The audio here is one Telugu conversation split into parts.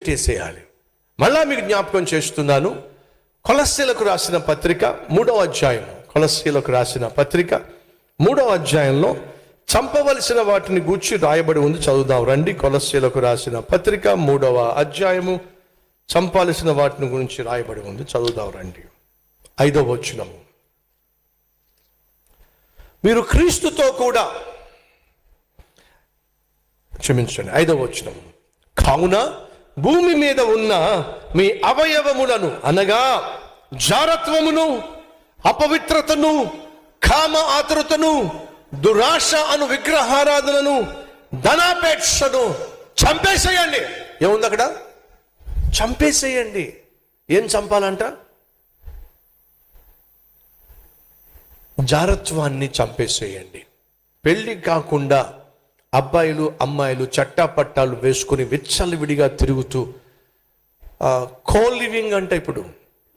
చేసేయాలి. మళ్ళా మీకు జ్ఞాపకం చేస్తున్నాను, కొలస్సీలకు రాసిన పత్రిక 3వ అధ్యాయం, కొలస్సీలకు రాసిన పత్రిక 3వ అధ్యాయంలో చంపవలసిన వాటిని గూర్చి రాయబడి ఉంది. చదువుదాం రండి. కొలస్సీలకు రాసిన పత్రిక 3వ అధ్యాయము, చంపాల్సిన వాటిని గురించి రాయబడి ఉంది. చదువుదాం రండి. 5వ వచనము, మీరు క్రీస్తుతో కూడా, క్షమించండి, 5వ వచనం, కావున భూమి మీద ఉన్న మీ అవయవములను అనగా జారత్వమును, అపవిత్రతను, కామ ఆతురతను, దురాశ అను విగ్రహారాధనను, ధనాపేక్షను చంపేసేయండి. ఏముంది అక్కడ? చంపేసేయండి. ఏం చంపాలంట? జారత్వాన్ని చంపేసేయండి. పెళ్లి కాకుండా అబ్బాయిలు అమ్మాయిలు చట్టాపట్టాలు వేసుకుని విచ్చలవిడిగా తిరుగుతూ, కో లివింగ్ అంటే ఇప్పుడు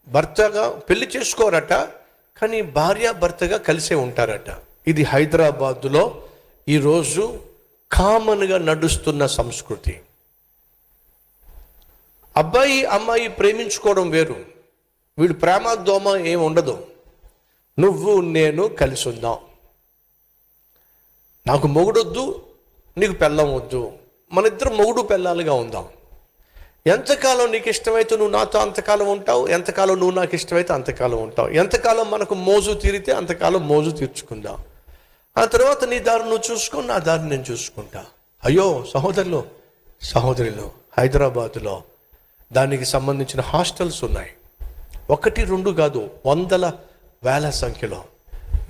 భర్తగా పెళ్లి చేసుకోరట, కానీ భార్య భర్తగా కలిసే ఉంటారట. ఇది హైదరాబాదులో ఈరోజు కామన్గా నడుస్తున్న సంస్కృతి. అబ్బాయి అమ్మాయి ప్రేమించుకోవడం వేరు, వీడు ప్రేమ దోమ ఏమి ఉండదు. నువ్వు నేను కలిసి ఉందాం, నాకు మొగుడొద్దు, నీకు పెళ్ళం వద్దు, మన ఇద్దరు మొగుడు పెళ్ళాలుగా ఉందాం. ఎంతకాలం నీకు ఇష్టమైతే నువ్వు నాతో అంతకాలం ఉంటావు, ఎంతకాలం నువ్వు నాకు ఇష్టమైతే అంతకాలం ఉంటావు. ఎంతకాలం మనకు మోజు తీరితే అంతకాలం మోజు తీర్చుకుందాం. ఆ తర్వాత నీ దారి నువ్వు చూసుకో, నా దారి నేను చూసుకుంటా. అయ్యో సహోదరులు సహోదరులు, హైదరాబాదులో దానికి సంబంధించిన హాస్టల్స్ ఉన్నాయి. 1, 2 కాదు, వందల వేల సంఖ్యలో.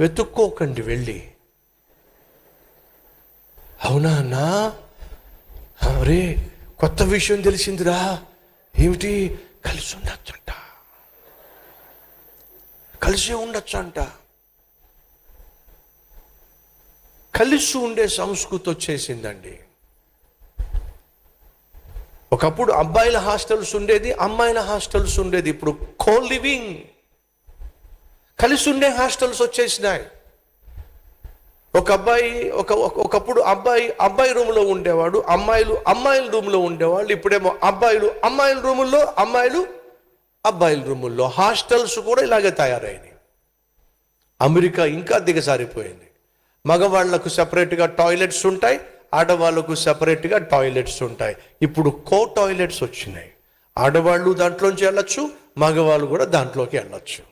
వెతుక్కోకండి వెళ్ళి. అవునా అన్నా, అరే కొత్త విషయం తెలిసిందిరా. ఏమిటి? కలిసి ఉండొచ్చంట, కలిసి ఉండొచ్చంట. కలిసి ఉండే సంస్కృతి వచ్చేసిందండి. ఒకప్పుడు అబ్బాయిల హాస్టల్స్ ఉండేది, అమ్మాయిల హాస్టల్స్ ఉండేది. ఇప్పుడు కో లివింగ్, కలిసి ఉండే హాస్టల్స్ వచ్చేసినాయి. ఒకప్పుడు అబ్బాయి రూమ్లో ఉండేవాడు, అమ్మాయిల రూమ్లో ఉండేవాళ్ళు. ఇప్పుడేమో అమ్మాయిల రూముల్లో, అబ్బాయిల రూముల్లో. హాస్టల్స్ కూడా ఇలాగే తయారైనవి. అమెరికా ఇంకా దిగజారిపోయింది. మగవాళ్లకు సెపరేట్గా టాయిలెట్స్ ఉంటాయి, ఆడవాళ్లకు సెపరేట్గా టాయిలెట్స్ ఉంటాయి. ఇప్పుడు కో టాయిలెట్స్ వచ్చినాయి. ఆడవాళ్ళు దాంట్లోంచి వెళ్ళొచ్చు, మగవాళ్ళు కూడా దాంట్లోకి వెళ్ళొచ్చు.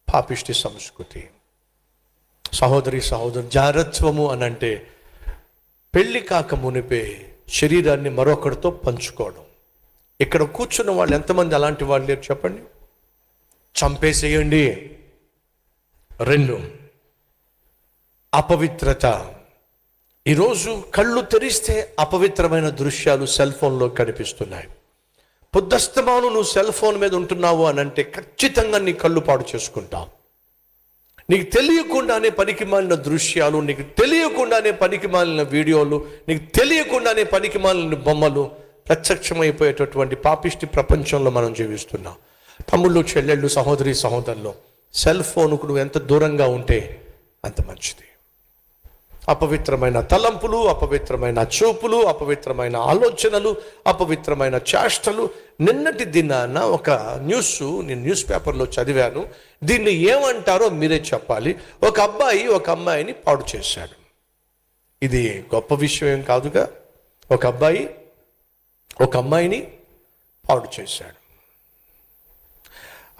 పాపిష్టి సంస్కృతి. సహోదరి జారత్వము అనంటే పెళ్లి కాక మునిపే శరీరాన్ని మరొకరితో పంచుకోవడం. ఇక్కడ కూర్చున్న వాళ్ళు ఎంతమంది అలాంటి వాళ్ళు లేరు చెప్పండి? చంపేసేయండి. 2, అపవిత్రత. ఈరోజు కళ్ళు తెరిస్తే అపవిత్రమైన దృశ్యాలు సెల్ ఫోన్లో కనిపిస్తున్నాయి. పొద్దస్తమాను నువ్వు సెల్ ఫోన్ మీద ఉంటున్నావు అనంటే ఖచ్చితంగా నీ కళ్ళు పాడు చేసుకుంటావు. నీకు తెలియకుండానే పనికిమాలిన దృశ్యాలు, నీకు తెలియకుండానే పనికిమాలిన వీడియోలు, నీకు తెలియకుండానే పనికిమాలిన బొమ్మలు ప్రత్యక్షమైపోయేటటువంటి పాపిష్టి ప్రపంచంలో మనం జీవిస్తున్నాం. తమ్ముళ్ళు చెల్లెళ్ళు సహోదరులు, సెల్ ఫోన్కు నువ్వు ఎంత దూరంగా ఉంటే అంత మంచిది. అపవిత్రమైన తలంపులు, అపవిత్రమైన చూపులు, అపవిత్రమైన ఆలోచనలు, అపవిత్రమైన చేష్టలు. నిన్నటి దినాన ఒక నేను న్యూస్ పేపర్లో చదివాను. దీన్ని ఏమంటారో మీరే చెప్పాలి. ఒక అబ్బాయి ఒక అమ్మాయిని పాడు చేశాడు. ఇది గొప్ప విషయం ఏం కాదుగా. ఒక అబ్బాయి ఒక అమ్మాయిని పాడు చేశాడు.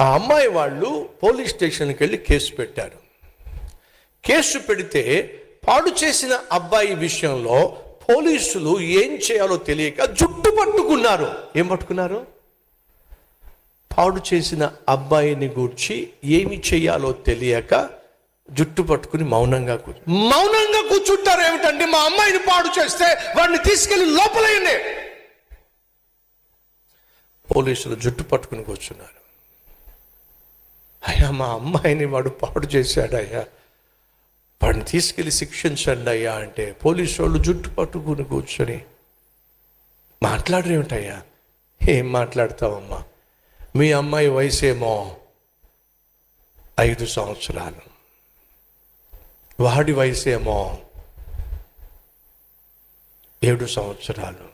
ఆ అమ్మాయి వాళ్ళు పోలీస్ స్టేషన్కి వెళ్ళి కేసు పెట్టారు. కేసు పెడితే పాడు చేసిన అబ్బాయి విషయంలో పోలీసులు ఏం చేయాలో తెలియక జుట్టు పట్టుకున్నారు. ఏం పట్టుకున్నారు? పాడు చేసిన అబ్బాయిని గూర్చి ఏమి చేయాలో తెలియక జుట్టు పట్టుకుని మౌనంగా కూర్చుంటారు. ఏమిటండి, మా అమ్మాయిని పాడు చేస్తే వాడిని తీసుకెళ్లి లోపలయ్యండి. పోలీసులు జుట్టు పట్టుకుని కూర్చున్నారు. అయ్యా, మా అమ్మాయిని వాడు పాడు చేశాడు అయ్యా, వాడిని తీసుకెళ్ళి శిక్షించండి అయ్యా అంటే పోలీసు వాళ్ళు జుట్టు పట్టుకుని కూర్చొని మాట్లాడరేమిటయ్యా? ఏం మాట్లాడతావమ్మా, మీ అమ్మాయి వయసేమో 5 సంవత్సరాలు, వాడి వయసేమో 7 సంవత్సరాలు.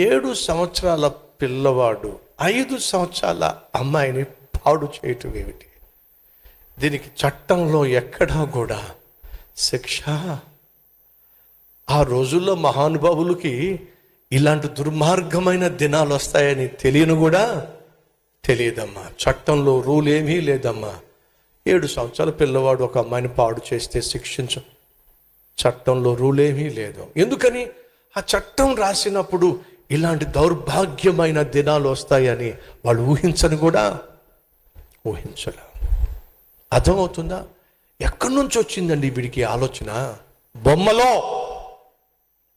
7 సంవత్సరాల పిల్లవాడు 5 సంవత్సరాల అమ్మాయిని పాడు చేయటం ఏమిటి? దీనికి చట్టంలో ఎక్కడా కూడా శిక్ష. ఆ రోజుల్లో మహానుభావులకి ఇలాంటి దుర్మార్గమైన దినాలు వస్తాయని కూడా తెలియదమ్మా. చట్టంలో రూల్ ఏమీ లేదమ్మా. 7 సంవత్సరాల పిల్లవాడు ఒక అమ్మాయిని పాడు చేస్తే శిక్షించు. చట్టంలో రూల్ ఏమీ లేదు. ఎందుకని? ఆ చట్టం రాసినప్పుడు ఇలాంటి దౌర్భాగ్యమైన దినాలు వస్తాయని వాళ్ళు ఊహించలే. అర్థమవుతుందా? ఎక్కడి నుంచి వచ్చిందండి వీడికి ఆలోచన? బొమ్మలో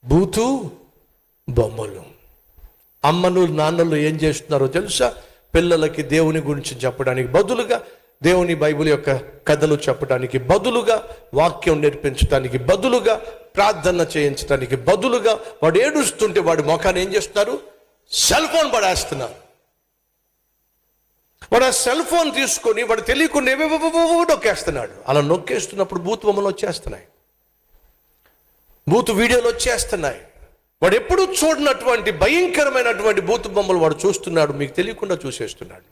బూతు బొమ్మలు. అమ్మలు నాన్నలు ఏం చేస్తున్నారో తెలుసా? పిల్లలకి దేవుని గురించి చెప్పడానికి బదులుగా, దేవుని బైబిల్ యొక్క కథలు చెప్పడానికి బదులుగా, వాక్యం నేర్పించడానికి బదులుగా, ప్రార్థన చేయించడానికి బదులుగా, వాడు ఏడుస్తుంటే వాడి ముఖాన్ని ఏం చేస్తున్నారు? సెల్ ఫోన్ పడేస్తున్నారు. వాడు ఆ సెల్ ఫోన్ తీసుకొని వాడు తెలియకుండా ఏవేవో నొక్కేస్తున్నాడు. అలా నొక్కేస్తున్నప్పుడు బూతు బొమ్మలు వచ్చేస్తున్నాయి, బూతు వీడియోలు వచ్చేస్తున్నాయి. వాడు ఎప్పుడూ చూడనటువంటి భయంకరమైనటువంటి బూతు బొమ్మలు వాడు చూస్తున్నాడు, మీకు తెలియకుండా చూసేస్తున్నాడు.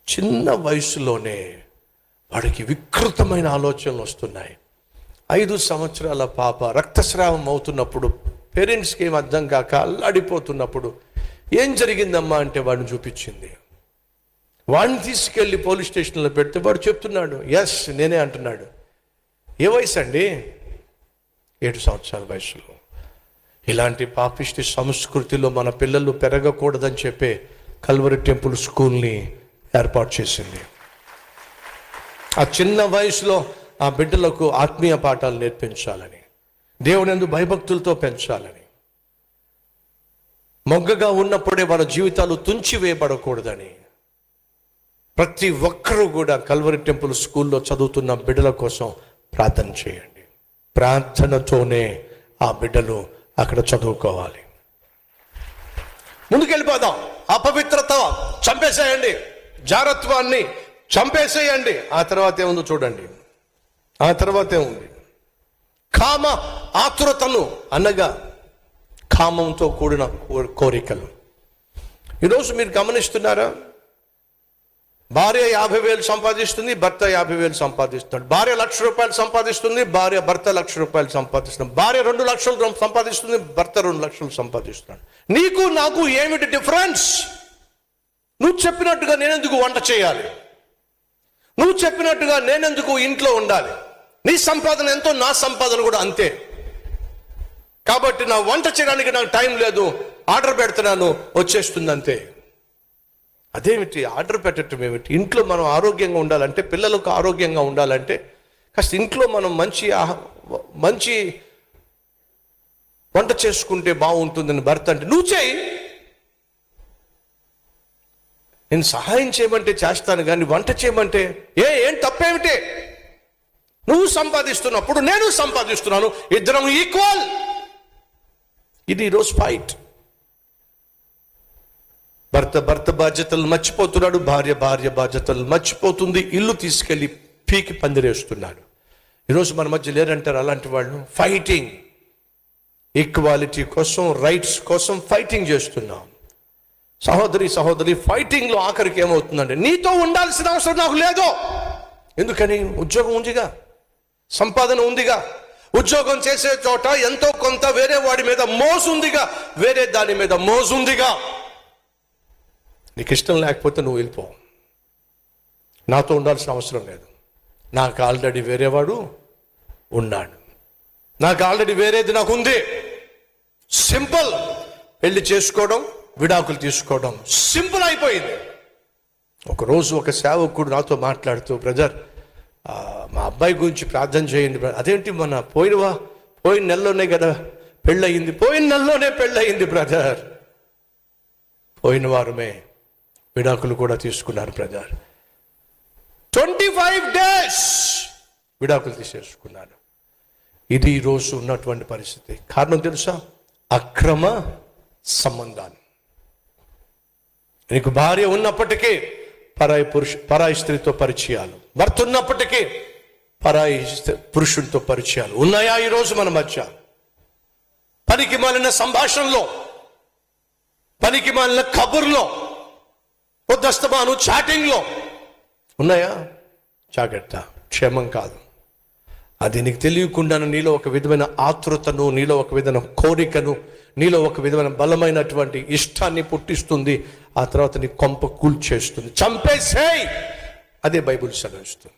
చిన్న వయసులోనే వాడికి వికృతమైన ఆలోచనలు వస్తున్నాయి. 5 సంవత్సరాల పాప రక్తస్రావం అవుతున్నప్పుడు, పేరెంట్స్కి ఏం అర్థం కాక అల్లాడిపోతున్నప్పుడు ఏం జరిగిందమ్మా అంటే వాడిని చూపించింది. వాడిని తీసుకెళ్ళి పోలీస్ స్టేషన్లో పెడితే వాడు చెప్తున్నాడు, ఎస్ నేనే అంటున్నాడు. ఏ వయసు అండి? 7 సంవత్సరాల వయసులో. ఇలాంటి పాపిష్టి సంస్కృతిలో మన పిల్లలు పెరగకూడదని చెప్పే కల్వరి టెంపుల్ స్కూల్ని ఏర్పాటు చేసింది. ఆ చిన్న వయసులో ఆ బిడ్డలకు ఆత్మీయ పాఠాలు నేర్పించాలని, దేవునందు భయభక్తులతో పెంచాలని, మొగ్గగా ఉన్నప్పుడే వాళ్ళ జీవితాలు తుంచివేయబడకూడదని ప్రతి ఒక్కరూ కూడా కల్వరి టెంపుల్ స్కూల్లో చదువుతున్న బిడ్డల కోసం ప్రార్థన చేయండి. ప్రార్థనతోనే ఆ బిడ్డలు అక్కడ చదువుకోవాలి. ముందుకెళ్ళిపోదాం. అపవిత్రత చంపేసేయండి, జారత్వాన్ని చంపేసేయండి. ఆ తర్వాత ఏముందో చూడండి. ఆ తర్వాత ఏముంది? కామ ఆతురతను, అనగా కామంతో కూడిన కోరికలు. ఈరోజు మీరు గమనిస్తున్నారా? భార్య 50,000 సంపాదిస్తుంది, భర్త 50,000 సంపాదిస్తున్నాడు. భార్య ₹1,00,000 సంపాదిస్తుంది, భర్త ₹1,00,000 సంపాదిస్తున్నాడు. భార్య 2,00,000 సంపాదిస్తుంది, భర్త 2,00,000 సంపాదిస్తున్నాడు. నీకు నాకు ఏమిటి డిఫరెన్స్? నువ్వు చెప్పినట్టుగా నేనెందుకు వంట చేయాలి? నువ్వు చెప్పినట్టుగా నేనెందుకు ఇంట్లో ఉండాలి? నీ సంపాదన ఎంతో, నా సంపాదన కూడా అంతే. కాబట్టి నా వంట చేయడానికి నాకు టైం లేదు, ఆర్డర్ పెడుతున్నాను, వచ్చేస్తుంది అంతే. అదేమిటి ఆర్డర్ పెట్టడం ఏమిటి? ఇంట్లో మనం ఆరోగ్యంగా ఉండాలంటే, పిల్లలకు ఆరోగ్యంగా ఉండాలంటే కాస్త ఇంట్లో మనం మంచి వంట చేసుకుంటే బాగుంటుందని భర్త అంటే, నువ్వు చేయి, నేను సహాయం చేయమంటే చేస్తాను, కానీ వంట చేయమంటే ఏం తప్పేమిటి? నువ్వు సంపాదిస్తున్నప్పుడు నేను సంపాదిస్తున్నాను, ఇద్దరం ఈక్వల్. ఇది ఈరోజు ఫైట్. భర్త బాధ్యతలు మర్చిపోతున్నాడు, భార్య బాధ్యతలు మర్చిపోతుంది. ఇల్లు తీసుకెళ్ళి పీకి పందిరేస్తున్నాడు. ఈరోజు మన మధ్య లేరంటారు అలాంటి వాళ్ళు. ఫైటింగ్, ఈక్వాలిటీ కోసం, రైట్స్ కోసం ఫైటింగ్ చేస్తున్నాం. సహోదరి ఫైటింగ్లో ఆఖరికి ఏమవుతుందంటే, నీతో ఉండాల్సిన అవసరం నాకు లేదు. ఎందుకని? ఉద్యోగం ఉందిగా, సంపాదన ఉందిగా, ఉద్యోగం చేసే చోట ఎంతో కొంత వేరే వాడి మీద మోజు ఉందిగా, వేరే దాని మీద మోజు ఉందిగా. నీకు ఇష్టం లేకపోతే నువ్వు వెళ్ళిపో, నాతో ఉండాల్సిన అవసరం లేదు. నాకు ఆల్రెడీ వేరేవాడు ఉన్నాడు, నాకు ఆల్రెడీ వేరేది నాకు ఉంది. సింపుల్. పెళ్లి చేసుకోవడం, విడాకులు తీసుకోవడం సింపుల్ అయిపోయింది. ఒకరోజు ఒక సేవకుడు నాతో మాట్లాడుతూ, బ్రదర్ మా అబ్బాయి గురించి ప్రార్థన చేయండి. అదేంటి, మన పోయిన నెలలోనే కదా పెళ్ళయింది? పోయిన నెలలోనే పెళ్ళయింది బ్రదర్. పోయిన వారమే విడాకులు కూడా తీసుకున్నారు బ్రదర్. 25 days విడాకులు తీసేసుకున్నాను. ఇది ఈరోజు ఉన్నటువంటి పరిస్థితి. కారణం తెలుసా? అక్రమ సంబంధాలు. నీకు భార్య ఉన్నప్పటికీ పరాయి స్త్రీతో పరిచయాలు, భర్త ఉన్నప్పటికీ పరాయి పురుషుడితో పరిచయాలు ఉన్నాయా ఈరోజు మన మధ్య? పనికి మాలిన సంభాషణలో పనికి మాలిన కబుర్లో, పొద్దస్తమాను చాటింగ్లో ఉన్నాయా? జాగ్రత్త, క్షేమం కాదు. అది నీకు తెలియకుండా నీలో ఒక విధమైన ఆతృతను, నీలో ఒక విధమైన కోరికను, నీలో ఒక విధమైన బలమైనటువంటి ఇష్టాన్ని పుట్టిస్తుంది. ఆ తర్వాత నీ కొంప కూల్చేస్తుంది. చంపేసేయ్, అదే బైబిల్ సెలవిస్తుంది.